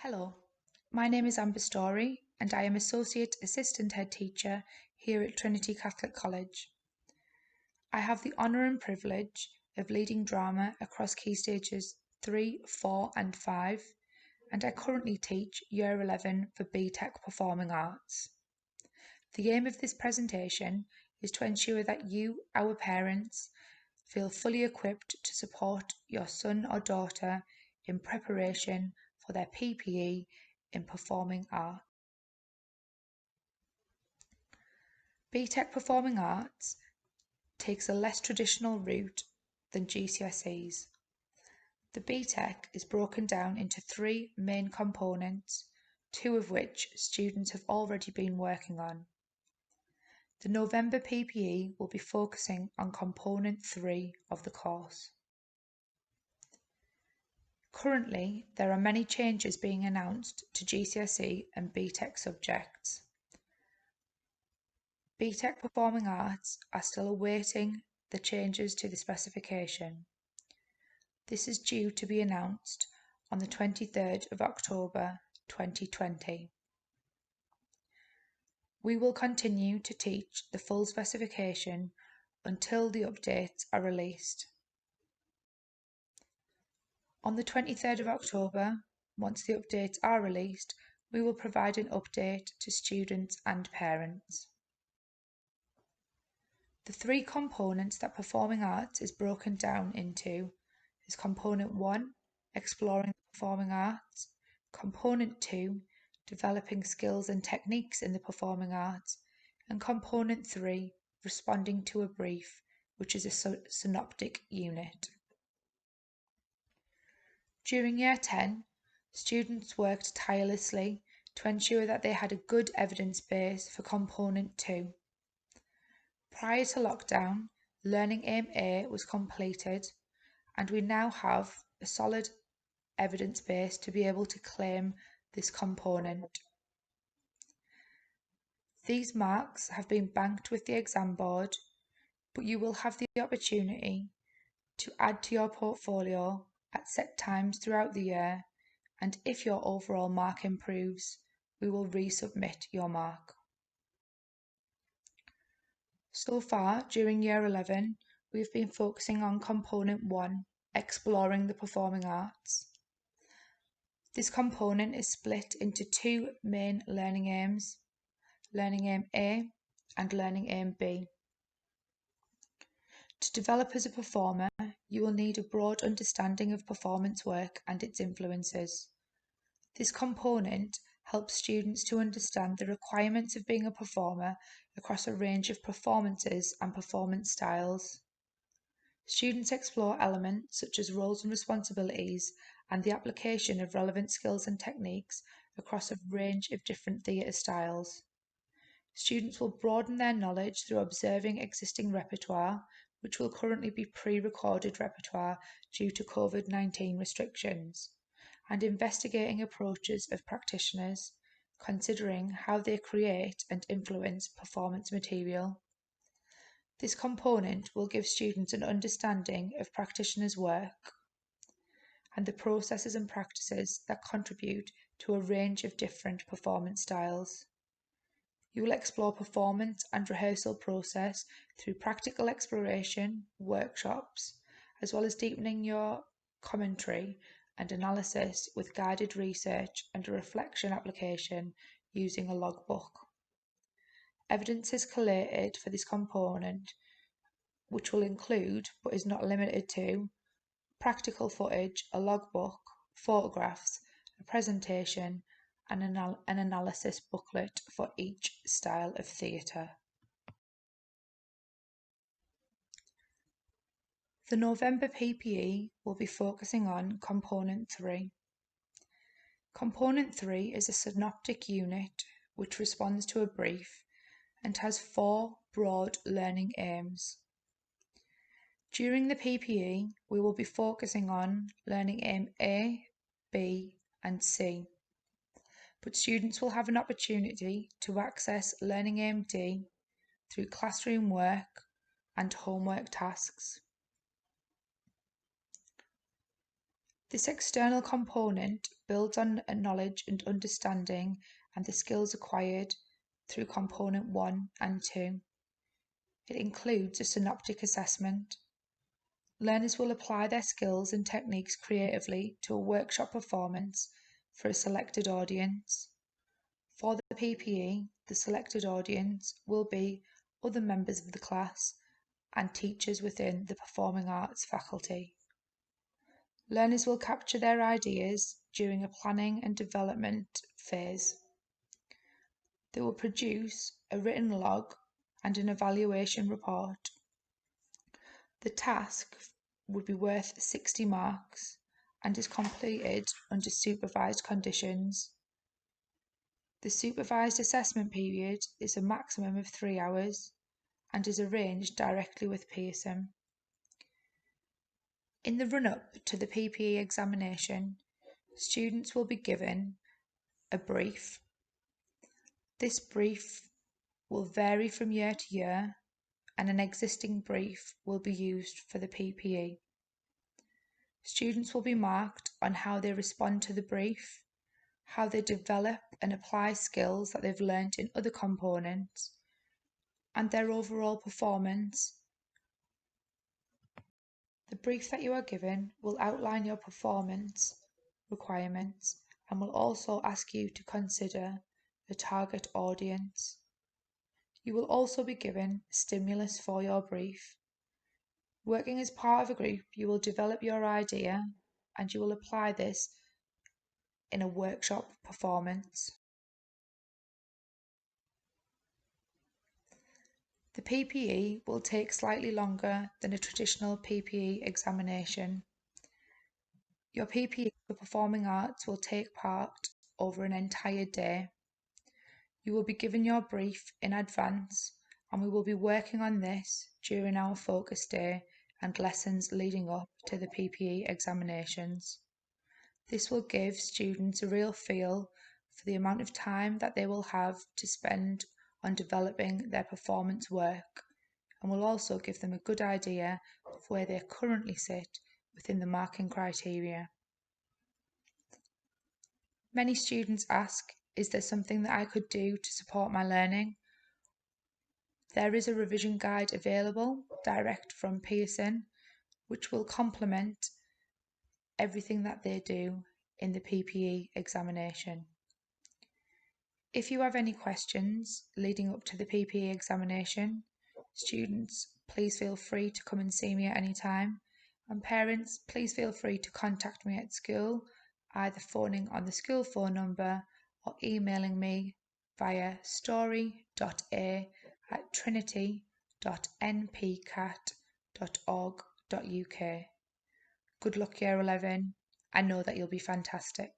Hello, my name is Amber Story and I am Associate Assistant Head Teacher here at Trinity Catholic College. I have the honour and privilege of leading drama across Key Stages 3, 4 and 5, and I currently teach Year 11 for BTech Performing Arts. The aim of this presentation is to ensure that you, our parents, feel fully equipped to support your son or daughter in preparation for their PPE in performing arts. BTech Performing Arts takes a less traditional route than GCSEs. The BTech is broken down into three main components, two of which students have already been working on. The November PPE will be focusing on component 3 of the course. Currently, there are many changes being announced to GCSE and BTech subjects. BTech Performing Arts are still awaiting the changes to the specification. This is due to be announced on the 23rd of October 2020. We will continue to teach the full specification until the updates are released. On the 23rd of October, once the updates are released, we will provide an update to students and parents. The three components that Performing Arts is broken down into is Component 1, Exploring the Performing Arts, Component 2, Developing Skills and Techniques in the Performing Arts, and Component 3, Responding to a Brief, which is a synoptic unit. During Year 10, students worked tirelessly to ensure that they had a good evidence base for Component 2. Prior to lockdown, Learning Aim A was completed, and we now have a solid evidence base to be able to claim this component. These marks have been banked with the exam board, but you will have the opportunity to add to your portfolio at set times throughout the year, and if your overall mark improves, we will resubmit your mark. So far, during Year 11, we've been focusing on Component 1, Exploring the Performing Arts. This component is split into two main learning aims, Learning Aim A and Learning Aim B. To develop as a performer, you will need a broad understanding of performance work and its influences. This component helps students to understand the requirements of being a performer across a range of performances and performance styles. Students explore elements such as roles and responsibilities and the application of relevant skills and techniques across a range of different theatre styles. Students will broaden their knowledge through observing existing repertoire, which will currently be pre-recorded repertoire due to COVID-19 restrictions, and investigating approaches of practitioners, considering how they create and influence performance material. This component will give students an understanding of practitioners' work and the processes and practices that contribute to a range of different performance styles. You will explore performance and rehearsal process through practical exploration, workshops, as well as deepening your commentary and analysis with guided research and a reflection application using a logbook. Evidence is collated for this component, which will include, but is not limited to, practical footage, a logbook, photographs, a presentation, and an analysis booklet for each style of theatre. The November PPE will be focusing on Component 3. Component 3 is a synoptic unit which responds to a brief and has 4 broad learning aims. During the PPE, we will be focusing on Learning Aim A, B and C, but students will have an opportunity to access Learning Aim D through classroom work and homework tasks. This external component builds on a knowledge and understanding and the skills acquired through Component 1 and 2. It includes a synoptic assessment. Learners will apply their skills and techniques creatively to a workshop performance for a selected audience. For the PPE, the selected audience will be other members of the class and teachers within the performing arts faculty. Learners will capture their ideas during a planning and development phase. They will produce a written log and an evaluation report. The task would be worth 60 marks and is completed under supervised conditions. The supervised assessment period is a maximum of 3 hours and is arranged directly with Pearson. In the run-up to the PPE examination, students will be given a brief. This brief will vary from year to year, and an existing brief will be used for the PPE. Students will be marked on how they respond to the brief, how they develop and apply skills that they've learnt in other components, and their overall performance. The brief that you are given will outline your performance requirements and will also ask you to consider the target audience. You will also be given stimulus for your brief. Working as part of a group, you will develop your idea and you will apply this in a workshop performance. The PPE will take slightly longer than a traditional PPE examination. Your PPE for performing arts will take part over an entire day. You will be given your brief in advance, and we will be working on this during our focus day and lessons leading up to the PPE examinations. This will give students a real feel for the amount of time that they will have to spend on developing their performance work, and will also give them a good idea of where they currently sit within the marking criteria. Many students ask, is there something that I could do to support my learning? There is a revision guide available direct from Pearson, which will complement everything that they do in the PPE examination. If you have any questions leading up to the PPE examination, students, please feel free to come and see me at any time, and parents, please feel free to contact me at school, either phoning on the school phone number or emailing me via story.a@trinity.npcat.org.uk. Good luck, Year 11. I know that you'll be fantastic.